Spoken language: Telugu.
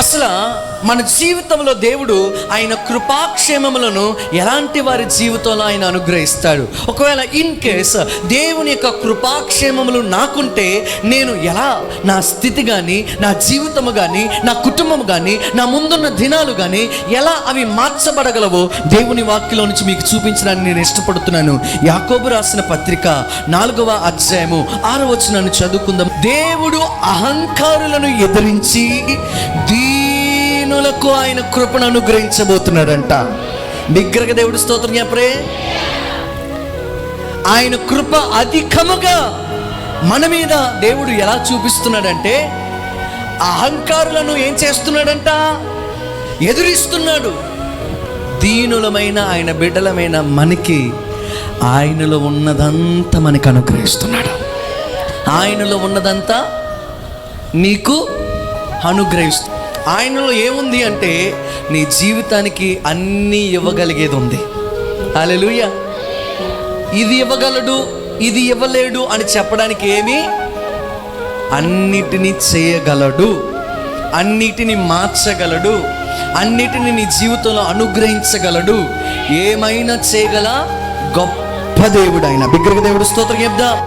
అసలు మన జీవితంలో దేవుడు ఆయన కృపాక్షేమములను ఎలాంటి వారి జీవితంలో ఆయన అనుగ్రహిస్తాడు. ఒకవేళ ఇన్ కేస్ దేవుని యొక్క కృపాక్షేమములు నాకుంటే నేను ఎలా నా స్థితి కానీ, నా జీవితము కానీ, నా కుటుంబం కానీ, నా ముందున్న దినాలు కానీ ఎలా అవి మార్చబడగలవో దేవుని వాక్యంలో నుంచి మీకు చూపించడానికి నేను ఇష్టపడుతున్నాను. యాకోబు రాసిన పత్రిక 4వ అధ్యాయము 6వ వచనాన్ని చదువుకుందాం. దేవుడు అహంకారులను ఎదిరించి దీనులకు ఆయన కృపను అనుగ్రహించబోతున్నాడంట. నిగ్రహ దేవుడు స్తోత్రం చెప్పరే. ఆయన కృప అధికముగా మన మీద దేవుడు ఎలా చూపిస్తున్నాడంటే, అహంకారులను ఏం చేస్తున్నాడంట? ఎదురిస్తున్నాడు. దీనులమైన ఆయన బిడ్డలమైన మనకి ఆయనలో ఉన్నదంతా మనకు అనుగ్రహిస్తున్నాడు. ఆయనలో ఉన్నదంతా నీకు అనుగ్రహిస్తు. ఆయనలో ఏముంది అంటే నీ జీవితానికి అన్నీ ఇవ్వగలిగేది ఉంది. హల్లెలూయా. ఇది ఇవ్వగలడు, ఇది ఇవ్వలేడు అని చెప్పడానికి ఏమీ, అన్నిటినీ చేయగలడు, అన్నిటినీ మార్చగలడు, అన్నిటినీ నీ జీవితంలో అనుగ్రహించగలడు. ఏమైనా చేయగల గొప్ప దేవుడు ఆయన. బిగ్గరగా దేవుడు స్తోత్రం చెప్దాం.